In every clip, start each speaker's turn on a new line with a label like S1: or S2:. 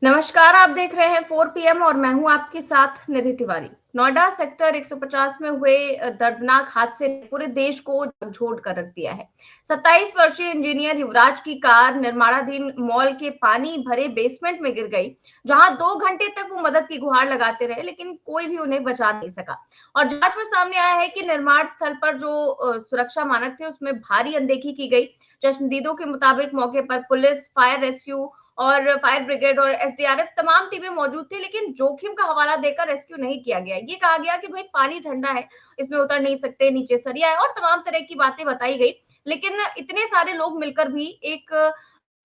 S1: नमस्कार, आप देख रहे हैं 4 पीएम और मैं हूं आपके साथ निधि तिवारी। नोएडा सेक्टर 150 में हुए दर्दनाक हादसे ने पूरे देश को झकझोर कर रख दिया है। 27 वर्षीय इंजीनियर युवराज की कार निर्माणाधीन मॉल के पानी भरे बेसमेंट में गिर गई, जहां 2 घंटे तक वो मदद की गुहार लगाते रहे, लेकिन कोई भी उन्हें बचा नहीं सका। और जांच में सामने आया है कि निर्माण स्थल पर जो सुरक्षा मानक थे, उसमें भारी अनदेखी की गई। चश्मदीदों के मुताबिक मौके पर पुलिस, फायर रेस्क्यू और फायर ब्रिगेड और एसडीआरएफ तमाम टीमें मौजूद थी, लेकिन जोखिम का हवाला देकर रेस्क्यू नहीं किया गया। ये कहा गया कि भाई पानी ठंडा है, इसमें उतर नहीं सकते, नीचे सरिया है और तमाम तरह की बातें बताई गई। लेकिन इतने सारे लोग मिलकर भी एक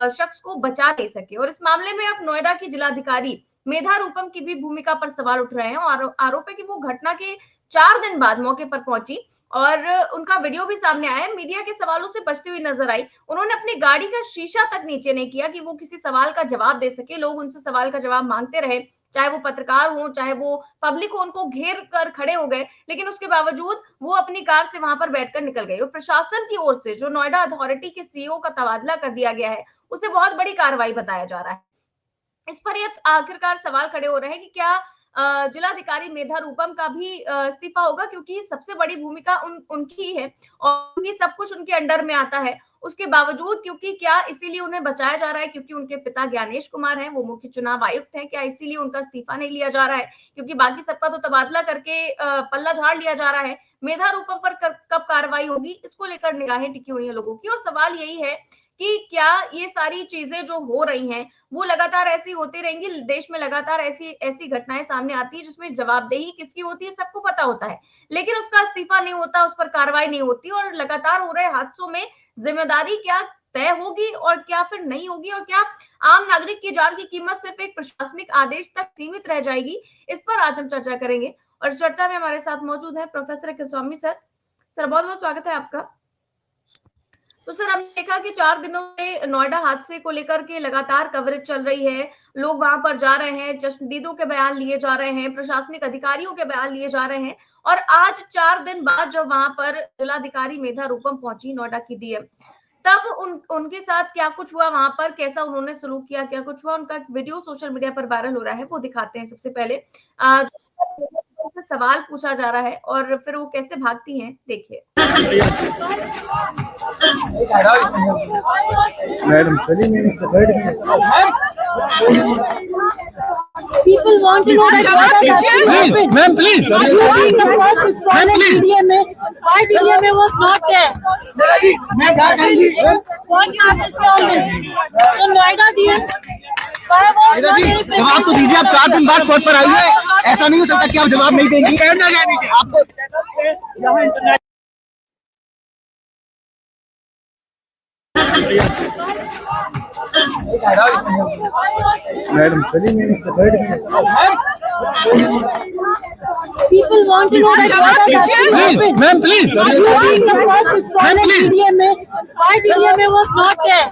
S1: शख्स को बचा नहीं सके। और इस मामले में अब नोएडा की जिलाधिकारी मेधा रूपम की भी भूमिका पर सवाल उठ रहे हैं और आरोप है कि वो घटना के 4 दिन बाद मौके पर पहुंची और उनका वीडियो भी सामने आया। मीडिया के सवालों से बचती हुई नजर आई। उन्होंने अपनी गाड़ी का शीशा तक नीचे नहीं किया कि वो किसी सवाल का जवाब दे सके। लोग उनसे सवाल का जवाब मांगते रहे, चाहे वो पत्रकार हो, चाहे वो पब्लिक हो, उनको घेर कर खड़े हो गए, लेकिन उसके बावजूद वो अपनी कार से वहां पर बैठकर निकल गए। और प्रशासन की ओर से जो नोएडा अथॉरिटी के सीईओ का तबादला कर दिया गया है, उसे बहुत बड़ी कार्रवाई बताया जा रहा है। इस पर ये आखिरकार सवाल खड़े हो रहे हैं कि क्या जिलाधिकारी मेधा रूपम का भी इस्तीफा होगा, क्योंकि सबसे बड़ी भूमिका उनकी ही है और ये सब कुछ उनके अंडर में आता है। उसके बावजूद क्योंकि क्या इसीलिए उन्हें बचाया जा रहा है क्योंकि उनके पिता ज्ञानेश कुमार हैं, वो मुख्य चुनाव आयुक्त हैं? क्या इसीलिए उनका इस्तीफा नहीं लिया जा रहा है? क्योंकि बाकी सबका तो तबादला करके पल्ला झाड़ लिया जा रहा है। मेधा रूपम पर कब कार्रवाई होगी, इसको लेकर निगाहें टिकी हुई हैं लोगों की। और सवाल यही है कि क्या ये सारी चीजें जो हो रही हैं, वो लगातार ऐसी होती रहेंगी? देश में लगातार ऐसी ऐसी घटनाएं सामने आती है जिसमें जवाबदेही किसकी होती है, सबको पता होता है, लेकिन उसका इस्तीफा नहीं होता, उस पर कार्रवाई नहीं होती और लगातार हो रहे हादसों में जिम्मेदारी क्या तय होगी और क्या फिर नहीं होगी, और क्या आम नागरिक की जान की कीमत सिर्फ एक प्रशासनिक आदेश तक सीमित रह जाएगी? इस पर आज हम चर्चा करेंगे और चर्चा में हमारे साथ मौजूद है प्रोफेसर किलस्वामी सर। सर, बहुत बहुत स्वागत है आपका। तो सर, हमने देखा कि 4 दिनों में नोएडा हादसे को लेकर के लगातार कवरेज चल रही है। लोग वहां पर जा रहे हैं, चश्मदीदों के बयान लिए जा रहे हैं, प्रशासनिक अधिकारियों के बयान लिए जा रहे हैं और आज 4 दिन बाद जब वहां पर जिलाधिकारी मेधा रूपम पहुंची, नोएडा की डीएम, तब उनके साथ क्या कुछ हुआ वहां पर, कैसा उन्होंने सलूक किया, क्या कुछ हुआ? उनका वीडियो सोशल मीडिया पर वायरल हो रहा है, वो दिखाते हैं सबसे पहले। जो सवाल पूछा जा रहा है और फिर वो कैसे भागती हैं, देखिए।
S2: मैडम चलिए
S3: People want to know that what has actually happened.
S2: Ma'am please
S3: The first responded DDMA. Why DDMA was not there? What happens on this? So Noida DM. Why was not there?
S4: जवाब तो दीजिए। आप 4 दिन बाद spot पर आइए। ऐसा नहीं हो सकता कि आप जवाब नहीं देंगे। आपको
S2: मैडम चलिए
S3: People want to know that what has actually happened.
S2: Ma'am please
S3: The first responded DDMA. Why DDMA was not there?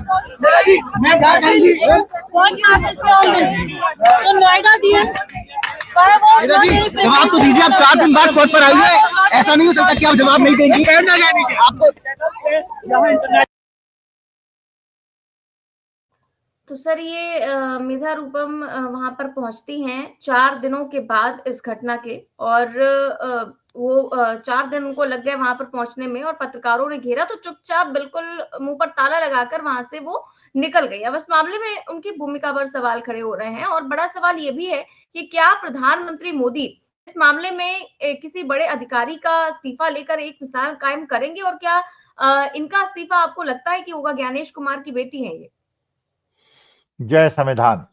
S3: What happens on this? So Noida DM. Why was not there?
S4: जवाब तो दीजिए। आप 4 दिन बाद spot पर आइए। ऐसा नहीं हो सकता कि आप जवाब नहीं देंगे। आपको
S1: तो सर, ये मेधा रूपम वहां पर पहुंचती हैं 4 दिनों के बाद इस घटना के, और वो 4 दिन उनको लग गए वहां पर पहुंचने में और पत्रकारों ने घेरा तो चुपचाप बिल्कुल मुंह पर ताला लगाकर वहां से वो निकल गई। अब इस मामले में उनकी भूमिका पर सवाल खड़े हो रहे हैं और बड़ा सवाल ये भी है कि क्या प्रधानमंत्री मोदी इस मामले में किसी बड़े अधिकारी का इस्तीफा लेकर एक मिसाल कायम करेंगे? और क्या इनका इस्तीफा आपको लगता है कि होगा? ज्ञानेश कुमार की बेटी है ये।
S5: जय संविधान।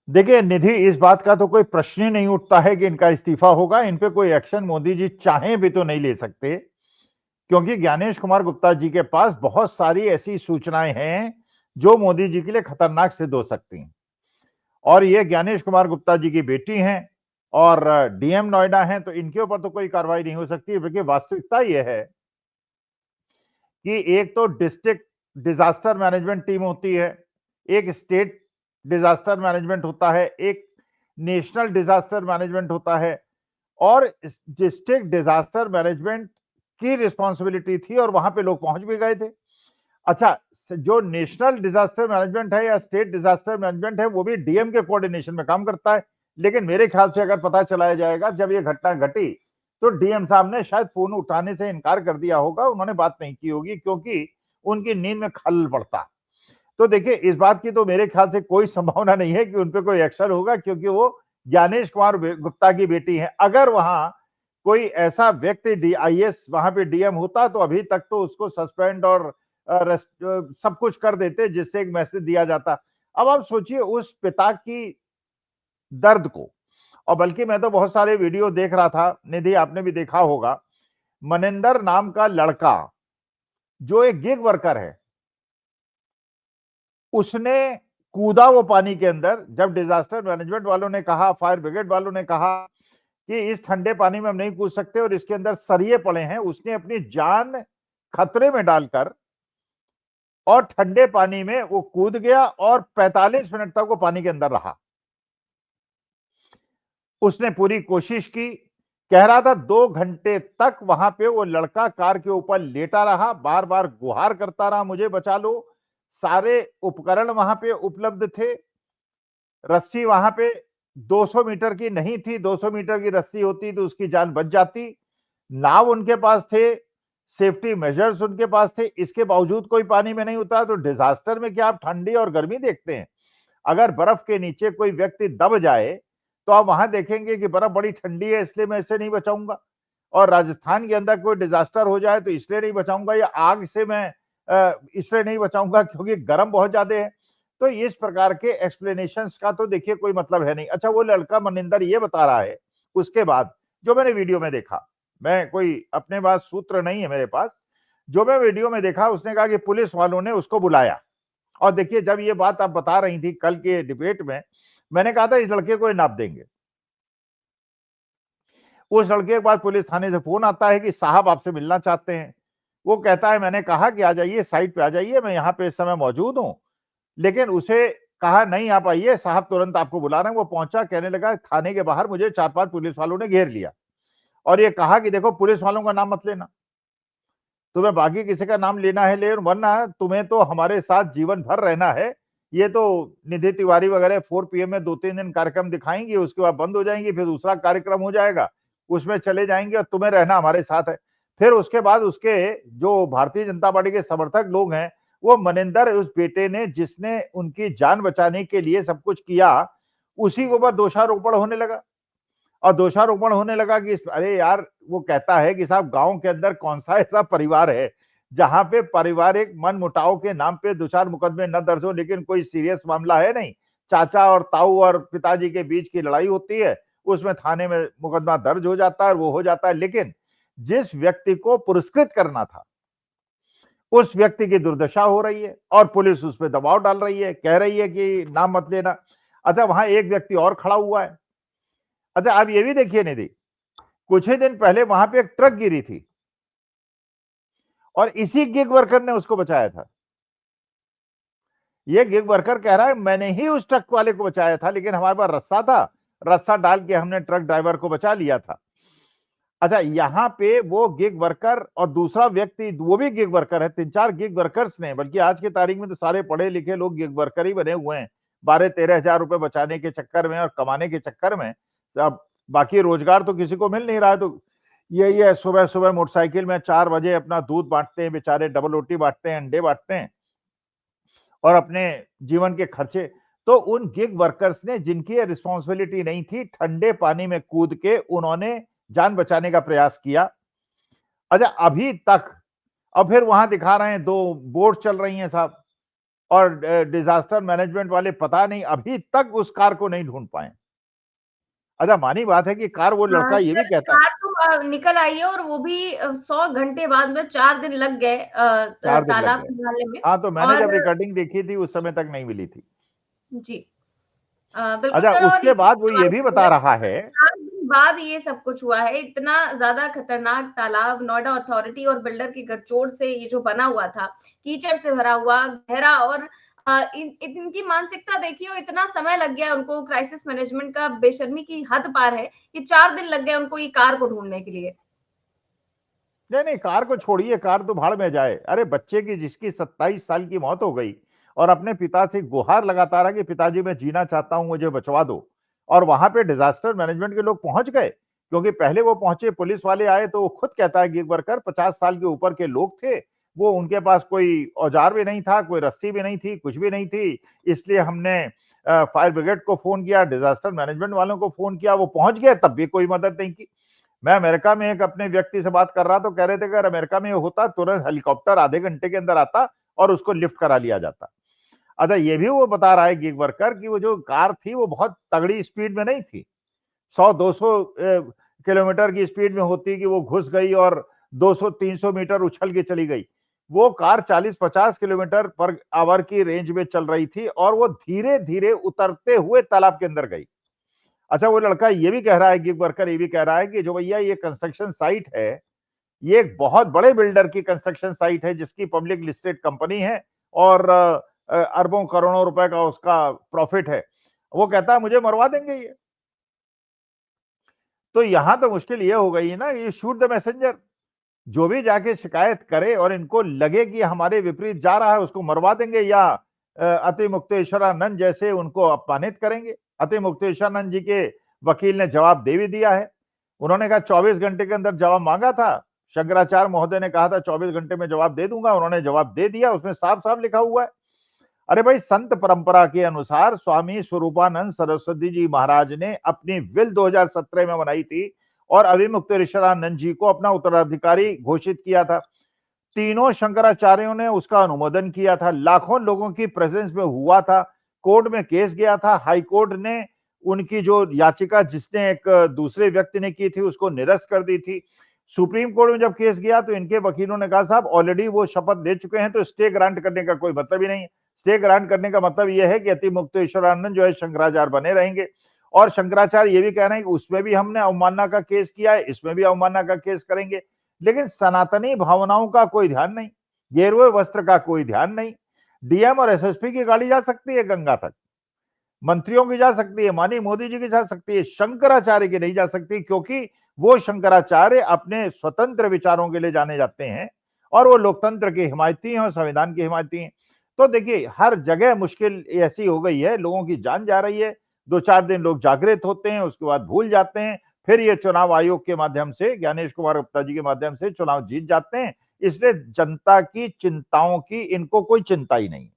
S5: देखिए निधि, इस बात का तो कोई प्रश्न ही नहीं उठता है कि इनका इस्तीफा होगा। इन पे कोई एक्शन मोदी जी चाहें भी तो नहीं ले सकते, क्योंकि ज्ञानेश कुमार गुप्ता जी के पास बहुत सारी ऐसी सूचनाएं हैं जो मोदी जी के लिए खतरनाक सिद्ध हो सकती हैं। और ये ज्ञानेश कुमार गुप्ता जी की बेटी हैं और डीएम नोएडा हैं, तो इनके ऊपर तो कोई कार्रवाई नहीं हो सकती। क्योंकि वास्तविकता यह है कि एक तो डिस्ट्रिक्ट डिजास्टर मैनेजमेंट टीम होती है, एक स्टेट डिजास्टर मैनेजमेंट होता है, एक नेशनल डिजास्टर मैनेजमेंट होता है। और डिस्ट्रिक्ट डिजास्टर मैनेजमेंट की रिस्पॉन्सिबिलिटी थी और वहां पे लोग पहुंच भी गए थे। अच्छा, जो नेशनल डिजास्टर मैनेजमेंट है या स्टेट डिजास्टर मैनेजमेंट है वो भी डीएम के कोऑर्डिनेशन में काम करता है, लेकिन मेरे ख्याल से अगर पता चलाया जाएगा जब ये घटना घटी तो डीएम साहब ने शायद फोन उठाने से इनकार कर दिया होगा, उन्होंने बात नहीं की होगी क्योंकि उनकी नींद में खलल पड़ता। तो देखिए इस बात की तो मेरे ख्याल से कोई संभावना नहीं है कि उन पर कोई एक्शन होगा, क्योंकि वो ज्ञानेश कुमार गुप्ता की बेटी है। अगर वहां कोई ऐसा व्यक्ति डीआईएस वहां पे डीएम होता तो अभी तक तो उसको सस्पेंड और सब कुछ कर देते, जिससे एक मैसेज दिया जाता। अब आप सोचिए उस पिता की दर्द को। और बल्कि मैं तो बहुत सारे वीडियो देख रहा था, निधि आपने भी देखा होगा, मनिंदर नाम का लड़का जो एक गिग वर्कर है, उसने कूदा वो पानी के अंदर। जब डिजास्टर मैनेजमेंट वालों ने कहा, फायर ब्रिगेड वालों ने कहा कि इस ठंडे पानी में हम नहीं कूद सकते और इसके अंदर सरिये पड़े हैं, उसने अपनी जान खतरे में डालकर और ठंडे पानी में वो कूद गया और 45 मिनट तक वो पानी के अंदर रहा। उसने पूरी कोशिश की, कह रहा था 2 घंटे तक वहां पे वो लड़का कार के ऊपर लेटा रहा, बार बार गुहार करता रहा, मुझे बचा लो। सारे उपकरण वहां पे उपलब्ध थे। रस्सी वहां पे 200 मीटर की नहीं थी, 200 मीटर की रस्सी होती तो उसकी जान बच जाती। नाव उनके पास थे, सेफ्टी मेजर्स उनके पास थे, इसके बावजूद कोई पानी में नहीं उतरा। तो डिजास्टर में क्या आप ठंडी और गर्मी देखते हैं? अगर बर्फ के नीचे कोई व्यक्ति दब जाए तो आप वहां देखेंगे कि बर्फ बड़ी ठंडी है इसलिए मैं इसे नहीं बचाऊंगा, और राजस्थान के अंदर कोई डिजास्टर हो जाए तो इसलिए नहीं बचाऊंगा, या आग से मैं इसलिए नहीं बचाऊंगा क्योंकि गर्म बहुत ज्यादा है। तो इस प्रकार के एक्सप्लेनेशंस का तो देखिए कोई मतलब है नहीं। अच्छा, वो लड़का मनिंदर ये बता रहा है उसके बाद, जो मैंने वीडियो में देखा, मैं कोई अपने पास सूत्र नहीं है मेरे पास, जो मैं वीडियो में देखा, उसने कहा कि पुलिस वालों ने उसको बुलाया। और देखिए जब ये बात आप बता रही थी कल के डिबेट में, मैंने कहा था इस लड़के को नाप देंगे। उस लड़के के बाद पुलिस थाने से फोन आता है कि साहब आपसे मिलना चाहते हैं। वो कहता है मैंने कहा कि आ जाइए, साइट पे आ जाइए, मैं यहाँ पे इस समय मौजूद हूं। लेकिन उसे कहा नहीं आप आइए, साहब तुरंत आपको बुला रहे हैं। वो पहुंचा, कहने लगा थाने के बाहर मुझे 4-5 पुलिस वालों ने घेर लिया और ये कहा कि देखो पुलिस वालों का नाम मत लेना, तुम्हें बाकी किसी का नाम लेना है ले, वरना तुम्हें तो हमारे साथ जीवन भर रहना है। ये तो निधि तिवारी वगैरह 4 PM में 2-3 दिन कार्यक्रम दिखाएंगी, उसके बाद बंद हो जाएंगी, फिर दूसरा कार्यक्रम हो जाएगा, उसमें चले जाएंगे और तुम्हें रहना हमारे साथ है। फिर उसके बाद उसके जो भारतीय जनता पार्टी के समर्थक लोग हैं, वो मनिंदर उस बेटे ने जिसने उनकी जान बचाने के लिए सब कुछ किया, उसी के ऊपर दोषारोपण होने लगा। और दोषारोपण होने लगा कि अरे यार, वो कहता है कि साहब गांव के अंदर कौन सा ऐसा परिवार है जहां पे पारिवारिक मन मुटाव के नाम पे 2-4 मुकदमे न दर्ज हो, लेकिन कोई सीरियस मामला है नहीं, चाचा और ताऊ और पिताजी के बीच की लड़ाई होती है, उसमें थाने में मुकदमा दर्ज हो जाता है, वो हो जाता है। लेकिन जिस व्यक्ति को पुरस्कृत करना था उस व्यक्ति की दुर्दशा हो रही है और पुलिस उस पर दबाव डाल रही है, कह रही है कि नाम मत लेना। अच्छा, वहां एक व्यक्ति और खड़ा हुआ है। अच्छा, आप ये भी देखिए निधि, कुछ ही दिन पहले वहां पे एक ट्रक गिरी थी और इसी गिग वर्कर ने उसको बचाया था। ये गिग वर्कर कह रहा है मैंने ही उस ट्रक वाले को बचाया था, लेकिन हमारे पास रस्सा था, रस्सा डाल के हमने ट्रक ड्राइवर को बचा लिया था। अच्छा, यहां पे वो गिग वर्कर और दूसरा व्यक्ति, वो भी गिग वर्कर है, 3-4 गिग वर्कर्स ने, बल्कि आज की तारीख में तो सारे पढ़े लिखे लोग गिग वर्कर ही बने हुए हैं, 12-13 हजार रुपए बचाने के चक्कर में और कमाने के चक्कर में। अब बाकी रोजगार तो किसी को मिल नहीं रहा है, तो यही है, सुबह सुबह मोटरसाइकिल में 4 बजे अपना दूध बांटते हैं बेचारे, डबल रोटी बांटते हैं, अंडे बांटते हैं और अपने जीवन के खर्चे। तो उन गिग वर्कर्स ने, जिनकी रिस्पॉन्सिबिलिटी नहीं थी, ठंडे पानी में कूद के उन्होंने जान बचाने का प्रयास किया। अच्छा, अभी तक, अब फिर वहां दिखा रहे हैं 2 बोट चल रही हैं साहब, और डिजास्टर मैनेजमेंट वाले पता नहीं अभी तक उस कार को नहीं ढूंढ पाए। अच्छा, मानी बात है कि कार, वो लड़का ये भी कहता है
S1: कार तो निकल आई है और वो भी 100 घंटे बाद में 4 दिन लग गए
S5: 4 दिन लग
S1: तालाब
S5: गए।
S1: निकालने में।
S5: हाँ, तो मैंने जब
S1: और
S5: रिकॉर्डिंग देखी थी उस समय तक नहीं मिली थी।
S1: जी बिल्कुल
S5: अच्छा,
S1: सर। और
S5: उसके बाद वो ये भी बता रहा है,
S1: 4 दिन बाद ये सब कुछ हुआ है। इतना ज्यादा खतरनाक तालाब, नोएडा अथॉरिटी और बिल्डर की गठजोड़ से ये जो बना हुआ था, कीचड़ से भरा हुआ, गहरा, और इनकी मानसिकता देखिए, और इतना समय लग गया उनको, क्राइसिस मैनेजमेंट का बेशर्मी की हद पार है कि 4 दिन लग गए उनको ये कार को ढूंढने के लिए।
S5: नहीं नहीं, कार को छोड़िए, कार तो भाड़ में जाए। अरे बच्चे की जिसकी 27 साल की मौत हो गई और अपने पिता से गुहार लगाता रहा कि पिताजी मैं जीना चाहता हूं, मुझे बचवा दो, और वहां पे डिजास्टर मैनेजमेंट के लोग पहुंच गए। क्योंकि पहले वो पहुंचे, पुलिस वाले आए, तो वो खुद कहता है गिग वर्कर 50 साल के ऊपर के लोग थे, वो उनके पास कोई औजार भी नहीं था, कोई रस्सी भी नहीं थी, कुछ भी नहीं थी। इसलिए हमने फायर ब्रिगेड को फोन किया, डिजास्टर मैनेजमेंट वालों को फोन किया, वो पहुंच गए, तब भी कोई मदद नहीं की। मैं अमेरिका में एक अपने व्यक्ति से बात कर रहा, तो कह रहे थे कि अगर अमेरिका में होता तुरंत हेलीकॉप्टर आधे घंटे के अंदर आता और उसको लिफ्ट करा लिया जाता। अच्छा, ये भी वो बता रहा है गिग वर्कर कि वो जो कार थी वो बहुत तगड़ी स्पीड में नहीं थी, 100-200 किलोमीटर की स्पीड में होती कि वो घुस गई और 200-300 मीटर उछल के चली गई। वो कार 40-50 किलोमीटर पर आवर की रेंज में चल रही थी और वो धीरे धीरे उतरते हुए तालाब के अंदर गई। अच्छा, वो लड़का ये भी कह रहा है, गिग वर्कर ये भी कह रहा है कि जो भैया ये कंस्ट्रक्शन साइट है, ये एक बहुत बड़े बिल्डर की कंस्ट्रक्शन साइट है जिसकी पब्लिक लिस्टेड कंपनी है और अरबों करोड़ों रुपए का उसका प्रॉफिट है। वो कहता है मुझे मरवा देंगे ये। तो यहां तो मुश्किल ये हो गई ना, ये शूट द मैसेंजर, जो भी जाके शिकायत करे और इनको लगे कि हमारे विपरीत जा रहा है उसको मरवा देंगे, या अति मुक्तेश्वरानंद जैसे उनको अपमानित करेंगे। अति मुक्तेश्वरानंद जी के वकील ने जवाब दे भी दिया है। उन्होंने कहा 24 घंटे के अंदर जवाब मांगा था, शंकराचार्य महोदय ने कहा था 24 घंटे में जवाब दे दूंगा, उन्होंने जवाब दे दिया, उसमें साफ साफ लिखा हुआ है। अरे भाई, संत परंपरा के अनुसार स्वामी स्वरूपानंद सरस्वती जी महाराज ने अपनी विल 2017 में बनाई थी और अभिमुक्तेश्वरानंद जी को अपना उत्तराधिकारी घोषित किया था। तीनों शंकराचार्यों ने उसका अनुमोदन किया था, लाखों लोगों की प्रेजेंस में हुआ था, कोर्ट में केस गया था, हाई कोर्ट ने उनकी जो याचिका जिसने एक दूसरे व्यक्ति ने की थी उसको निरस्त कर दी थी। सुप्रीम कोर्ट में जब केस गया तो इनके वकीलों ने कहा साहब ऑलरेडी वो शपथ दे चुके हैं, तो स्टे ग्रांट करने का कोई मतलब ही नहीं है। स्टे ग्रांट करने का मतलब यह है कि अति मुक्तेश्वरानंद जो है शंकराचार्य बने रहेंगे। और शंकराचार्य ये भी कह रहे हैं कि उसमें भी हमने अवमानना का केस किया है, इसमें भी अवमानना का केस करेंगे। लेकिन सनातनी भावनाओं का कोई ध्यान नहीं, गेरुए वस्त्र का कोई ध्यान नहीं। डीएम और एसएसपी की गाड़ी जा सकती है गंगा तक, मंत्रियों की जा सकती है, माननीय मोदी जी की जा सकती है, शंकराचार्य की नहीं जा सकती, क्योंकि वो शंकराचार्य अपने स्वतंत्र विचारों के लिए जाने जाते हैं और वो लोकतंत्र के हिमायती हैं और संविधान के हिमायती हैं। तो देखिए, हर जगह मुश्किल ऐसी हो गई है, लोगों की जान जा रही है, 2-4 दिन लोग जागृत होते हैं, उसके बाद भूल जाते हैं, फिर ये चुनाव आयोग के माध्यम से, ज्ञानेश कुमार गुप्ता जी के माध्यम से चुनाव जीत जाते हैं। इसलिए जनता की चिंताओं की इनको कोई चिंता ही नहीं।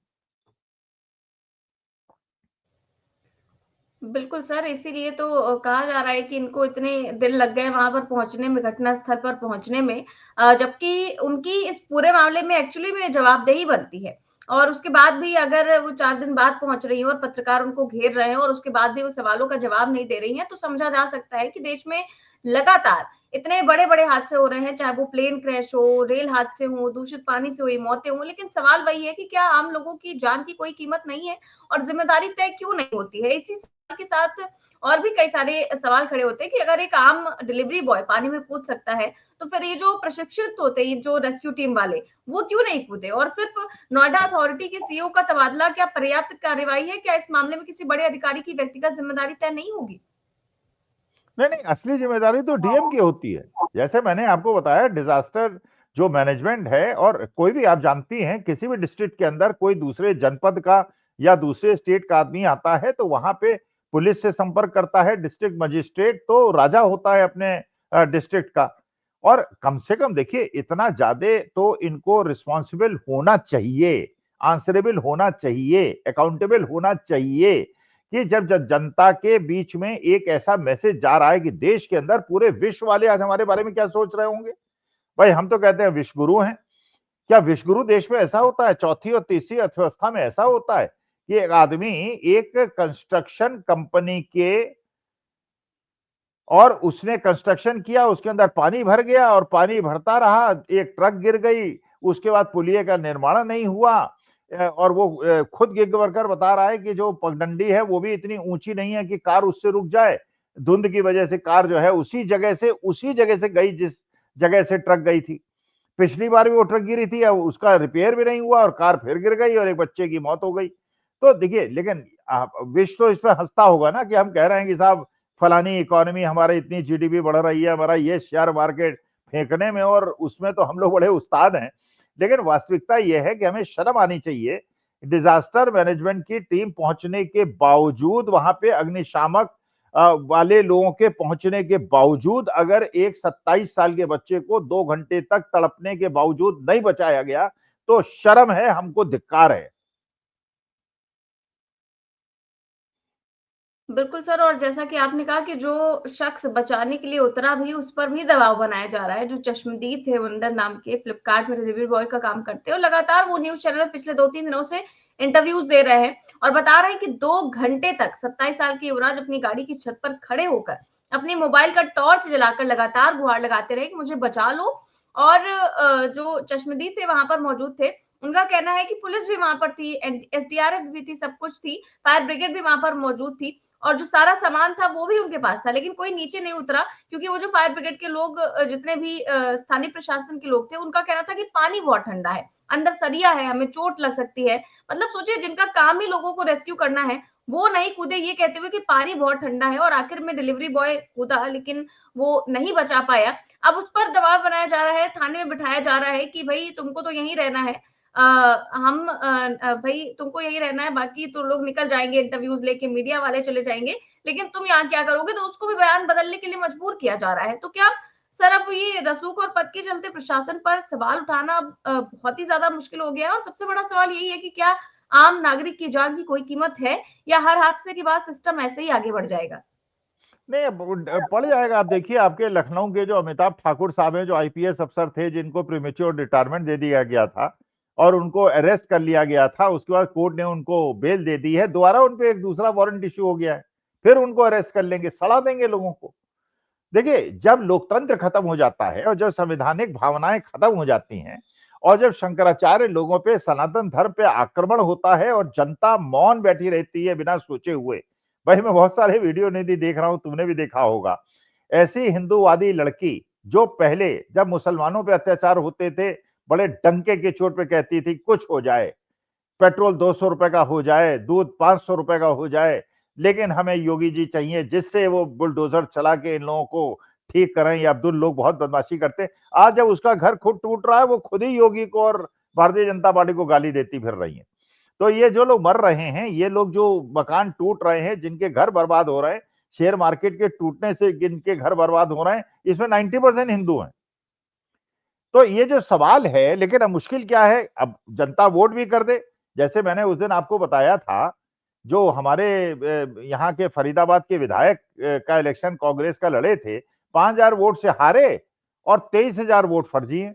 S1: बिल्कुल सर, इसीलिए तो कहा जा रहा है कि इनको इतने दिन लग गए वहां पर पहुंचने में, घटना स्थल पर पहुंचने में, जबकि उनकी इस पूरे मामले में एक्चुअली में जवाबदेही बनती है। और उसके बाद भी अगर वो 4 दिन बाद पहुंच रही हैं और पत्रकार उनको घेर रहे हैं और उसके बाद भी वो सवालों का जवाब नहीं दे रही हैं, तो समझा जा सकता है कि देश में लगातार इतने बड़े-बड़े हादसे हो रहे हैं, चाहे वो प्लेन क्रैश हो, रेल हादसे हों, दूषित पानी से हुई मौतें हों, लेकिन सवाल वही है कि क्या आम लोगों की जान की कोई कीमत नहीं है और जिम्मेदारी तय क्यों नहीं होती है? इसी के साथ और भी कई सारे सवाल खड़े होते हैं कि अगर एक आम डिलीवरी बॉय पानी में कूद सकता है, तो फिर ये जो प्रशिक्षित होते हैं, ये जो रेस्क्यू टीम वाले, वो क्यों नहीं कूदे? और सिर्फ नोएडा अथॉरिटी के सीईओ का तबादला क्या पर्याप्त कार्रवाई है? क्या इस मामले में किसी बड़े अधिकारी की व्यक्तिगत जिम्मेदारी तय नहीं होगी?
S5: नहीं नहीं, असली जिम्मेदारी तो डीएम की होती है। जैसे मैंने आपको बताया, डिजास्टर जो मैनेजमेंट है, और कोई भी, आप जानती हैं, किसी भी डिस्ट्रिक्ट के अंदर कोई दूसरे जनपद का या दूसरे स्टेट का आदमी आता है तो वहां पे पुलिस से संपर्क करता है। डिस्ट्रिक्ट मजिस्ट्रेट तो राजा होता है अपने डिस्ट्रिक्ट का। और कम से कम देखिए, इतना ज्यादा तो इनको रिस्पॉन्सिबल होना चाहिए, आंसरेबल होना चाहिए, अकाउंटेबल होना चाहिए कि जब जनता के बीच में एक ऐसा मैसेज जा रहा है कि देश के अंदर पूरे विश्व वाले आज हमारे बारे में क्या सोच रहे होंगे। भाई, हम तो कहते हैं विश्व गुरु हैं, क्या विश्व गुरु देश में ऐसा होता है? चौथी और तीसरी अर्थव्यवस्था में ऐसा होता है कि एक आदमी एक कंस्ट्रक्शन कंपनी के, और उसने कंस्ट्रक्शन किया, उसके अंदर पानी भर गया और पानी भरता रहा, एक ट्रक गिर गई, उसके बाद पुलिये का निर्माण नहीं हुआ। और वो खुद गिग वर्कर बता रहा है कि जो पगडंडी है वो भी इतनी ऊंची नहीं है कि कार उससे रुक जाए। धुंध की वजह से कार जो है उसी जगह से गई जिस जगह से ट्रक गई थी। पिछली बार भी वो ट्रक गिरी थी, उसका रिपेयर भी नहीं हुआ और कार फिर गिर गई और एक बच्चे की मौत हो गई। तो देखिए, लेकिन विश्व तो इस पर हंसता होगा ना कि हम कह रहे हैं कि साहब फलानी इकोनॉमी, हमारे इतनी जीडीपी बढ़ रही है, हमारा ये शेयर मार्केट फेंकने में और उसमें तो हम लोग बड़े उस्ताद हैं, लेकिन वास्तविकता यह है कि हमें शर्म आनी चाहिए। डिजास्टर मैनेजमेंट की टीम पहुंचने के बावजूद, वहां पे अग्निशामक वाले लोगों के पहुंचने के बावजूद, अगर एक 27 साल के बच्चे को 2 घंटे तक तड़पने के बावजूद नहीं बचाया गया तो शर्म है, हमको धिक्कार है।
S1: बिल्कुल सर, और जैसा कि आपने कहा कि जो शख्स बचाने के लिए उतरा भी, उस पर भी दबाव बनाया जा रहा है। जो चश्मदीद थे वंदर नाम के, फ्लिपकार्ट में डिलीवरी बॉय का काम करते हैं और लगातार वो न्यूज़ चैनल में पिछले 2-3 दिनों से इंटरव्यूज़ दे रहे हैं और बता रहे हैं कि 2 घंटे तक 27 साल के युवराज अपनी गाड़ी की छत पर खड़े होकर अपने मोबाइल का टॉर्च जलाकर लगातार गुहार लगाते रहे कि मुझे बचा लो। और जो चश्मदीद थे वहां पर मौजूद थे, उनका कहना है कि पुलिस भी वहां पर थी, एसडीआरएफ भी थी, सब कुछ थी, फायर ब्रिगेड भी वहां पर मौजूद थी और जो सारा सामान था वो भी उनके पास था, लेकिन कोई नीचे नहीं उतरा क्योंकि वो जो फायर ब्रिगेड के लोग, जितने भी स्थानीय प्रशासन के लोग थे, उनका कहना था कि पानी बहुत ठंडा है, अंदर सरिया है, हमें चोट लग सकती है। मतलब सोचिए, जिनका काम ही लोगों को रेस्क्यू करना है, वो नहीं कूदे ये कहते हुए कि पानी बहुत ठंडा है, और आखिर में डिलीवरी बॉय कूदा लेकिन वो नहीं बचा पाया। अब उस पर दबाव बनाया जा रहा है, थाने में बिठाया जा रहा है कि भाई तुमको तो यहीं रहना है, भाई तुमको यही रहना है, बाकी तो लोग निकल जाएंगे, इंटरव्यूज लेके मीडिया वाले चले जाएंगे, लेकिन तुम यहाँ क्या करोगे? तो उसको भी बयान बदलने के लिए मजबूर किया जा रहा है। तो क्या सर अब ये रसूख और पद के चलते प्रशासन पर सवाल उठाना बहुत ही ज्यादा मुश्किल हो गया है? और सबसे बड़ा सवाल यही है कि क्या आम नागरिक की जान की कोई कीमत है, या हर हादसे के बाद सिस्टम ऐसे ही आगे बढ़ जाएगा?
S5: नहीं, पड़ जाएगा। आप देखिए, आपके लखनऊ के जो अमिताभ ठाकुर साहब हैं, जो आईपीएस अफसर थे, जिनको प्रीमेच्योर रिटायरमेंट दे दिया गया था और उनको अरेस्ट कर लिया गया था, उसके बाद कोर्ट ने उनको बेल दे दी है, दोबारा उन पे एक दूसरा वारंट इश्यू हो गया है, फिर उनको अरेस्ट कर लेंगे, सड़ा देंगे लोगों को। देखिए, जब लोकतंत्र खत्म हो जाता है और जब संवैधानिक भावनाएं खत्म हो जाती हैं और जब शंकराचार्य लोगों पे, सनातन धर्म पे आक्रमण होता है और जनता मौन बैठी रहती है बिना सोचे हुए। भाई, मैं बहुत सारे वीडियो नहीं देख रहा हूं, तुमने भी देखा होगा। ऐसी हिंदूवादी लड़की जो पहले जब मुसलमानों पे अत्याचार होते थे, बड़े डंके के चोट पे कहती थी कुछ हो जाए, पेट्रोल 200 रुपए का हो जाए, दूध 500 रुपए का हो जाए, लेकिन हमें योगी जी चाहिए, जिससे वो बुलडोजर चला के इन लोगों को ठीक करें। ये अब्दुल लोग बहुत बदमाशी करते हैं। आज जब उसका घर खुद टूट रहा है, वो खुद ही योगी को और भारतीय जनता पार्टी को गाली देती फिर रही है। तो ये जो लोग मर रहे हैं, ये लोग जो मकान टूट रहे हैं, जिनके घर बर्बाद हो रहे हैं, शेयर मार्केट के टूटने से जिनके घर बर्बाद हो रहे हैं, इसमें 90% हिंदू हैं। तो ये जो सवाल है, लेकिन अब मुश्किल क्या है, अब जनता वोट भी कर दे। जैसे मैंने उस दिन आपको बताया था, जो हमारे यहाँ के फरीदाबाद के विधायक का इलेक्शन कांग्रेस का लड़े थे, 5,000 वोट से हारे और 23,000 वोट फर्जी हैं।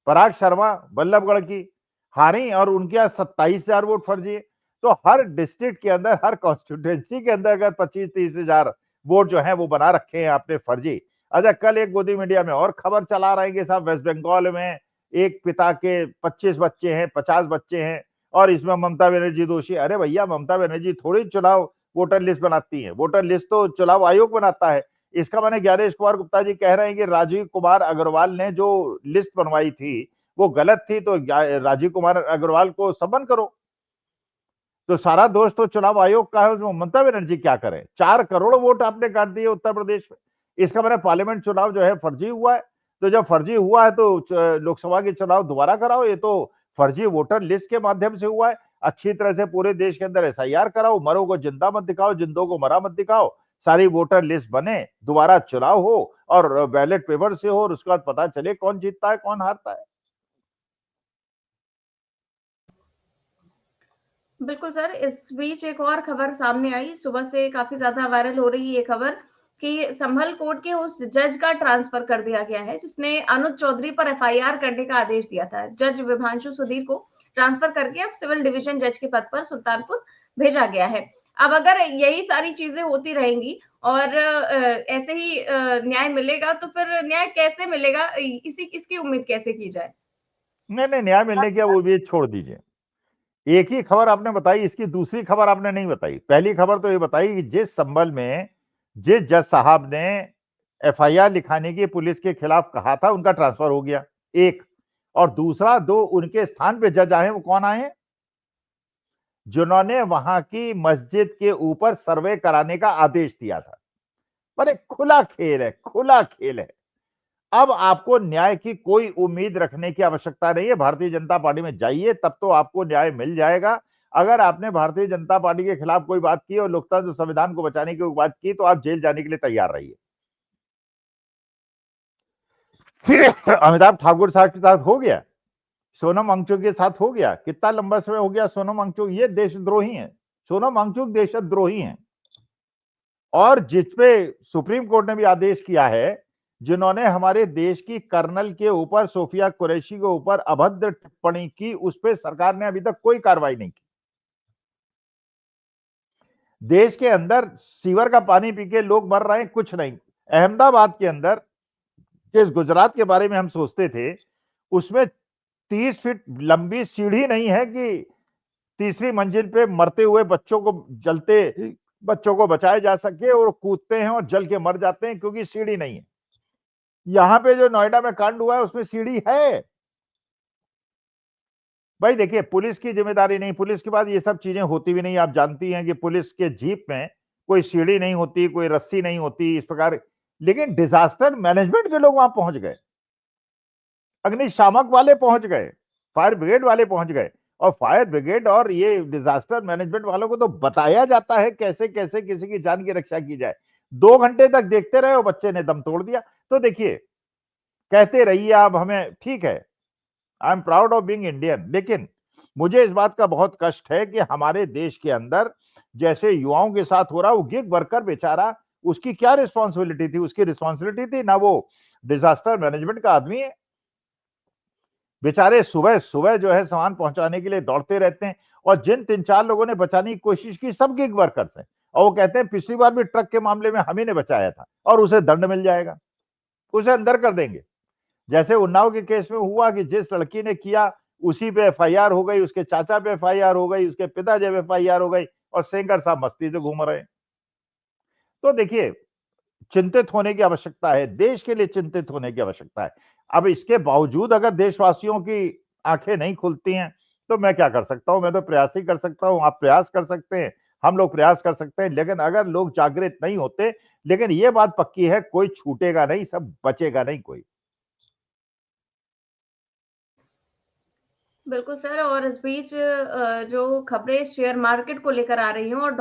S5: पराग शर्मा बल्लभगढ़ की हारी और उनके यहाँ 27,000 वोट फर्जी है। तो हर डिस्ट्रिक्ट के अंदर, हर कॉन्स्टिट्यूंसी के अंदर अगर 25-30,000 वोट जो है वो बना रखे हैं आपने फर्जी। अच्छा, कल एक गोदी मीडिया में और खबर चला रहे हैं कि साहब वेस्ट बंगाल में एक पिता के 25 बच्चे हैं, 50 बच्चे हैं और इसमें ममता बनर्जी दोषी। अरे भैया, ममता बनर्जी थोड़ी चुनाव वोटर लिस्ट बनाती है, वोटर लिस्ट तो चुनाव आयोग बनाता है। इसका मैंने ज्ञानेश कुमार गुप्ता जी कह रहे हैं कि राजीव कुमार अग्रवाल ने जो लिस्ट बनवाई थी वो गलत थी, तो राजीव कुमार अग्रवाल को समन करो। तो सारा दोष तो चुनाव आयोग का है, उसमें ममता बनर्जी क्या करे? 4 करोड़ वोट आपने काट दिए उत्तर प्रदेश में। इसका मैंने पार्लियामेंट चुनाव जो है फर्जी हुआ है। तो जब फर्जी हुआ है तो लोकसभा के चुनाव दोबारा कराओ। ये तो फर्जी वोटर लिस्ट के माध्यम से हुआ है। अच्छी तरह से पूरे देश के अंदर एसआईआर कराओ, मरो को जिंदा मत दिखाओ, जिंदों को मरा मत दिखाओ, सारी वोटर लिस्ट बने, दोबारा चुनाव हो और बैलेट पेपर से हो और उसके बाद पता चले कौन जीतता है कौन हारता है।
S1: बिल्कुल सर, इस बीच एक और खबर सामने आई, सुबह से काफी ज्यादा वायरल हो रही है ये खबर कि संभल कोर्ट के उस जज का ट्रांसफर कर दिया गया है जिसने अनुज चौधरी पर एफआईआर करने का आदेश दिया था। जज विभांशु सुधीर को ट्रांसफर करके अब सिविल डिवीजन जज के पद पर सुल्तानपुर भेजा गया है। अब अगर यही सारी चीजें होती रहेंगी और ऐसे ही न्याय मिलेगा, तो फिर न्याय कैसे मिलेगा, इसकी उम्मीद कैसे की जाए?
S5: नहीं नहीं, न्याय मिलने की वो भी छोड़ दीजिए। एक ही खबर आपने बताई, इसकी दूसरी खबर आपने नहीं बताई। पहली खबर तो ये बताई कि जिस संबल में जिस जज साहब ने एफआईआर लिखाने की पुलिस के खिलाफ कहा था, उनका ट्रांसफर हो गया, एक। और दूसरा, 2 उनके स्थान पे जज आए, वो कौन आए? जिन्होंने वहां की मस्जिद के ऊपर सर्वे कराने का आदेश दिया था। पर एक खुला खेल है, खुला खेल है। अब आपको न्याय की कोई उम्मीद रखने की आवश्यकता नहीं है। भारतीय जनता पार्टी में जाइए, तब तो आपको न्याय मिल जाएगा। अगर आपने भारतीय जनता पार्टी के खिलाफ कोई बात की और लोकतंत्र संविधान को बचाने की बात की तो आप जेल जाने के लिए तैयार रहिए। अमिताभ ठाकुर साहब के साथ हो गया, सोनम वांगचुक के साथ हो गया, कितना लंबा समय हो गया। सोनम वांगचुक ये देशद्रोही हैं, सोनम वांगचुक देशद्रोही हैं। और जिसपे सुप्रीम कोर्ट ने भी आदेश किया है, जिन्होंने हमारे देश की कर्नल के ऊपर, सोफिया कुरैशी के ऊपर अभद्र टिप्पणी की, उस पर सरकार ने अभी तक कोई कार्रवाई नहीं की। देश के अंदर सीवर का पानी पी के लोग मर रहे हैं, कुछ नहीं। अहमदाबाद के अंदर जिस गुजरात के बारे में हम सोचते थे, उसमें 30 फीट लंबी सीढ़ी नहीं है कि तीसरी मंजिल पे मरते हुए बच्चों को, जलते बच्चों को बचाया जा सके, और कूदते हैं और जल के मर जाते हैं क्योंकि सीढ़ी नहीं है। यहां पे जो नोएडा में कांड हुआ है उसमें सीढ़ी है। भाई देखिए, पुलिस की जिम्मेदारी नहीं, पुलिस के बाद ये सब चीजें होती भी नहीं। आप जानती हैं कि पुलिस के जीप में कोई सीढ़ी नहीं होती, कोई रस्सी नहीं होती, इस प्रकार। लेकिन डिजास्टर मैनेजमेंट के लोग वहां पहुंच गए, अग्निशामक वाले पहुंच गए, फायर ब्रिगेड वाले पहुंच गए। और फायर ब्रिगेड और ये डिजास्टर मैनेजमेंट वालों को तो बताया जाता है कैसे कैसे किसी की जान की रक्षा की जाए। 2 घंटे तक देखते रहे और बच्चे ने दम तोड़ दिया। तो देखिए, कहते रहिए आप हमें, ठीक है, I am proud of being Indian, लेकिन मुझे इस बात का बहुत कष्ट है कि हमारे देश के अंदर जैसे युवाओं के साथ हो रहा, वो गिग वर्कर बेचारा, उसकी क्या रिस्पॉन्सिबिलिटी थी? उसकी रिस्पॉन्सिबिलिटी थी ना, वो डिजास्टर मैनेजमेंट का आदमी है। बेचारे सुबह सुबह जो है सामान पहुंचाने के लिए दौड़ते रहते हैं, और जिन 3-4 लोगों ने बचाने की कोशिश की, सब गिग वर्कर्स हैं। और वो कहते हैं पिछली बार भी ट्रक के मामले में हम ही ने बचाया था, और उसे दंड मिल जाएगा, उसे अंदर कर देंगे। जैसे उन्नाव के केस में हुआ कि जिस लड़की ने किया उसी पे एफआईआर हो गई, उसके चाचा पे एफआईआर हो गई, उसके पिताजी पे एफआईआर हो गई, और सेंगर साहब मस्ती से घूम रहे हैं। तो देखिए, चिंतित होने की आवश्यकता है, देश के लिए चिंतित होने की आवश्यकता है। अब इसके बावजूद अगर देशवासियों की आंखें नहीं खुलती हैं तो मैं क्या कर सकता हूं? मैं तो प्रयास ही कर सकता हूं, आप प्रयास कर सकते हैं, हम लोग प्रयास कर सकते हैं। लेकिन अगर लोग जागृत नहीं होते, लेकिन ये बात पक्की है, कोई छूटेगा नहीं, सब बचेगा नहीं कोई।
S1: बिल्कुल सर। और इस बीच जो खबरें शेयर मार्केट को लेकर आ रही हैं, और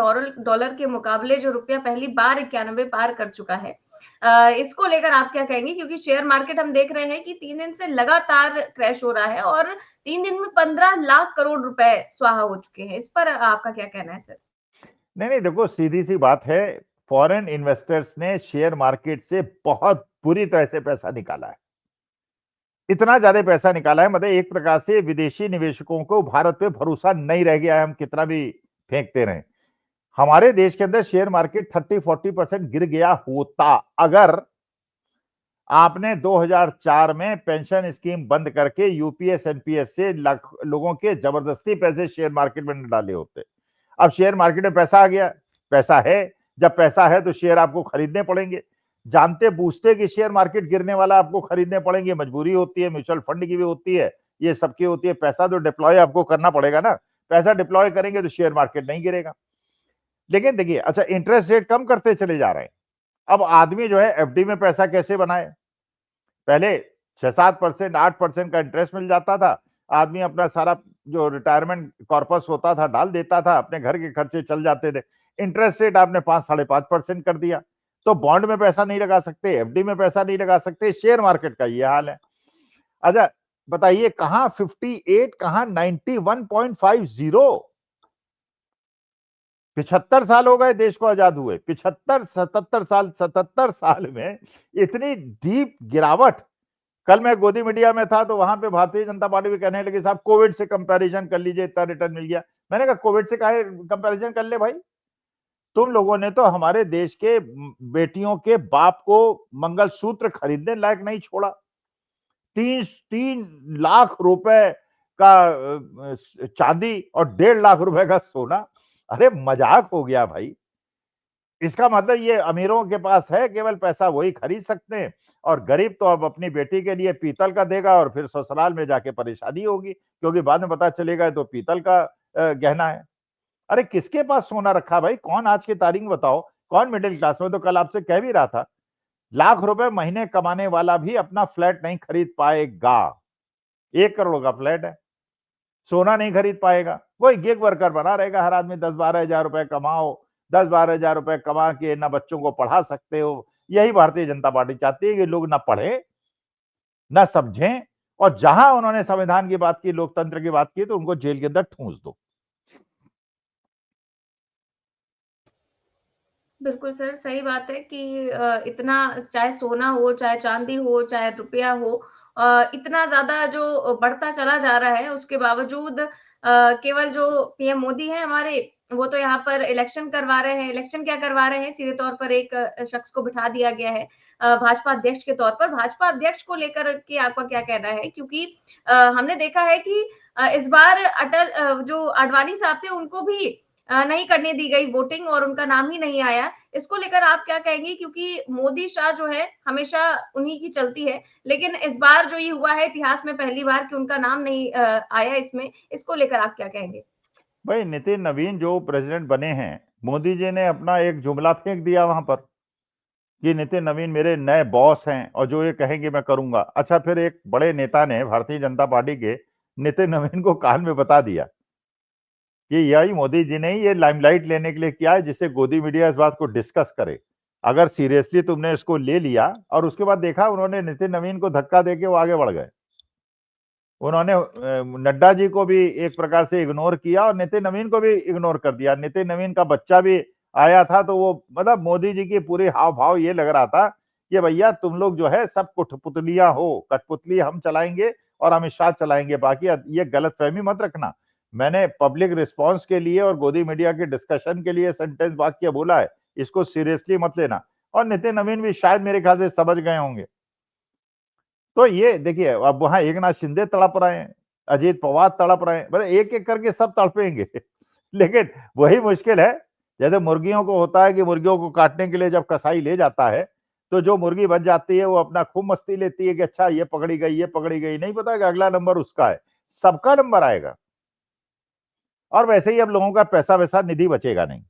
S1: डॉलर के मुकाबले जो रुपया पहली बार 91 पार कर चुका है, इसको लेकर आप क्या कहेंगे? क्योंकि शेयर मार्केट हम देख रहे हैं कि 3 दिन से लगातार क्रैश हो रहा है, और 3 दिन में 15 लाख करोड़ रुपए स्वाहा हो चुके हैं। इस पर आपका क्या कहना है सर?
S5: नहीं, देखो, सीधी सी बात है, फॉरेन इन्वेस्टर्स ने शेयर मार्केट से बहुत बुरी तरह से पैसा निकाला है। इतना ज्यादा पैसा निकाला है, मतलब एक प्रकार से विदेशी निवेशकों को भारत पे भरोसा नहीं रह गया है, हम कितना भी फेंकते रहे। हमारे देश के अंदर शेयर मार्केट 30-40% गिर गया होता, अगर आपने 2004 में पेंशन स्कीम बंद करके यूपीएस एनपीएस से लोगों के जबरदस्ती पैसे शेयर मार्केट में डाले होते। अब शेयर मार्केट में पैसा आ गया, पैसा है, जब पैसा है तो शेयर आपको खरीदने पड़ेंगे। जानते बूझते कि शेयर मार्केट गिरने वाला, आपको खरीदने पड़ेंगे, मजबूरी होती है, म्यूचुअल फंड की भी होती है, ये सबकी होती है। पैसा तो डिप्लॉय आपको करना पड़ेगा ना, पैसा डिप्लॉय करेंगे तो शेयर मार्केट नहीं गिरेगा। लेकिन देखिए, अच्छा, इंटरेस्ट रेट कम करते चले जा रहे हैं। अब आदमी जो है एफडी में पैसा कैसे बनाए? पहले 6-7%, 8% का इंटरेस्ट मिल जाता था, आदमी अपना सारा जो रिटायरमेंट कॉर्पस होता था डाल देता था, अपने घर के खर्चे चल जाते थे। इंटरेस्ट रेट आपने 5-5.5% कर दिया, तो बॉन्ड में पैसा नहीं लगा सकते, एफडी में पैसा नहीं लगा सकते, शेयर मार्केट का ये हाल है। अच्छा बताइए, कहां 58, कहां 91.50? 75 साल हो गए देश को आजाद हुए, 77 साल में इतनी डीप गिरावट। कल मैं गोदी मीडिया में था तो वहां पे भारतीय जनता पार्टी भी कहने लगी, साहब कोविड से कंपैरिजन कर लीजिए, इतना रिटर्न मिल गया। मैंने कहा कोविड से काहे कंपैरिजन कर ले भाई? तुम लोगों ने तो हमारे देश के बेटियों के बाप को मंगलसूत्र खरीदने लायक नहीं छोड़ा। 3 लाख रुपए का चांदी और 1.5 लाख रुपए का सोना। अरे मजाक हो गया भाई। इसका मतलब ये अमीरों के पास है केवल पैसा, वही खरीद सकते हैं, और गरीब तो अब अपनी बेटी के लिए पीतल का देगा और फिर ससुराल में जाके परेशानी होगी, क्योंकि बाद में पता चलेगा तो पीतल का गहना है। अरे किसके पास सोना रखा भाई? कौन आज की तारीख में बताओ, कौन मिडिल क्लास में? तो कल आपसे कह भी रहा था, लाख रुपए महीने कमाने वाला भी अपना फ्लैट नहीं खरीद पाएगा। 1 करोड़ का फ्लैट है, सोना नहीं खरीद पाएगा। वही गिग वर्कर बना रहेगा हर आदमी। 10-12 हजार रुपए कमाओ, 10-12 हजार रुपए कमा के ना बच्चों को पढ़ा सकते हो। यही भारतीय जनता पार्टी चाहती है कि लोग ना पढ़े ना समझें, और जहां उन्होंने संविधान की बात की, लोकतंत्र की बात की, तो उनको जेल के अंदर ठूंस दो।
S1: बिल्कुल सर, सही बात है कि इतना चाहे सोना हो, चाहे चांदी हो, चाहे रुपया हो, इतना ज़्यादा जो बढ़ता चला जा रहा है, उसके बावजूद केवल जो पीएम मोदी हैं हमारे, वो तो यहाँ पर इलेक्शन करवा रहे हैं। इलेक्शन क्या करवा रहे हैं? सीधे तौर पर एक शख्स को बिठा दिया गया है भाजपा अध्यक्ष के तौर पर। भाजपा अध्यक्ष को लेकर के आपका क्या कहना है? क्योंकि हमने देखा है कि इस बार जो आडवाणी साहब थे, उनको भी नहीं करने दी गई वोटिंग और उनका नाम ही नहीं आया। इसको लेकर आप क्या कहेंगी? क्योंकि मोदी शाह जो है हमेशा उन्हीं की चलती है, लेकिन इस बार जो ये हुआ है इतिहास में पहली बार कि उनका नाम नहीं आया इसमें, इसको लेकर आप क्या कहेंगे?
S5: भाई नितिन नवीन जो प्रेसिडेंट बने हैं, मोदी जी ने अपना एक जुमला फेंक दिया वहां पर कि नितिन नवीन मेरे नए बॉस हैं और जो ये कहेंगे मैं करूंगा। अच्छा, फिर एक बड़े नेता ने भारतीय जनता पार्टी के नितिन नवीन को कान में बता दिया कि यही मोदी जी ने ये लाइमलाइट लेने के लिए किया है, जिससे गोदी मीडिया इस बात को डिस्कस करे। अगर सीरियसली तुमने इसको ले लिया, और उसके बाद देखा उन्होंने नितिन नवीन को धक्का देके वो आगे बढ़ गए। उन्होंने नड्डा जी को भी एक प्रकार से इग्नोर किया और नितिन नवीन को भी इग्नोर कर दिया। नितिन नवीन का बच्चा भी आया था, तो वो मतलब मोदी जी की पूरी हाव भाव ये लग रहा था कि भैया तुम लोग जो है सब कुठपुतलियां हो, कठपुतली हम चलाएंगे और अमित शाह चलाएंगे, बाकी ये गलतफहमी मत रखना। मैंने पब्लिक रिस्पॉन्स के लिए और गोदी मीडिया के डिस्कशन के लिए सेंटेंस वाक्य बोला है, इसको सीरियसली मत लेना। और नितिन नवीन भी शायद मेरे ख्याल से समझ गए होंगे। तो ये देखिए, अब वहां एकनाथ शिंदे तड़प रहे हैं, अजीत पवार तड़प रहे हैं, मतलब एक एक करके सब तड़पेंगे लेकिन वही मुश्किल है, जैसे मुर्गियों को होता है कि मुर्गियों को काटने के लिए जब कसाई ले जाता है, तो जो मुर्गी बच जाती है वो अपना खूब मस्ती लेती है कि अच्छा ये पकड़ी गई, ये पकड़ी गई, नहीं पता कि अगला नंबर उसका है, सबका नंबर आएगा। और वैसे ही अब लोगों का पैसा वैसा निधि बचेगा नहीं।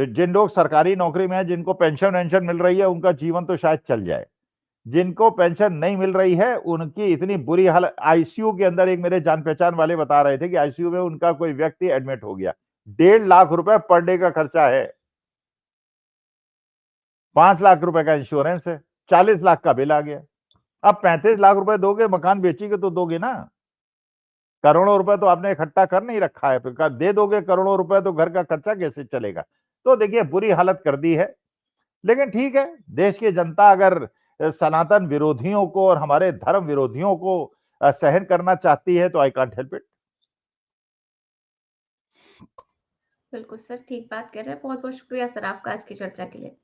S5: जिन लोग सरकारी नौकरी में है, जिनको पेंशन वेंशन मिल रही है, उनका जीवन तो शायद चल जाए। जिनको पेंशन नहीं मिल रही है उनकी इतनी बुरी हालत। आईसीयू के अंदर एक मेरे जान पहचान वाले बता रहे थे कि आईसीयू में उनका कोई व्यक्ति एडमिट हो गया, 1.5 लाख रुपए पर डे का खर्चा है, 5 लाख रुपए का इंश्योरेंस है, 40 लाख का बिल आ गया। अब 35 लाख रुपए दोगे, मकान बेचेंगे तो दोगे ना, करोड़ों रुपए तो आपने इकट्ठा कर नहीं रखा है, फिर दे दोगे करोड़ों रुपए तो घर का खर्चा कैसे चलेगा? तो देखिए बुरी हालत कर दी है। लेकिन ठीक है, देश की जनता अगर सनातन विरोधियों को और हमारे धर्म विरोधियों को सहन करना चाहती है तो आई कांट हेल्प इट।
S1: बिल्कुल सर, ठीक बात कह रहे हैं। बहुत-बहुत शुक्रिया सर आपका आज की चर्चा के लिए।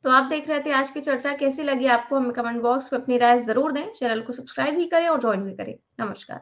S1: तो आप देख रहे थे आज की चर्चा, कैसी लगी आपको? हमें कमेंट बॉक्स में अपनी राय ज़रूर दें। चैनल को सब्सक्राइब भी करें और जॉइन भी करें। नमस्कार।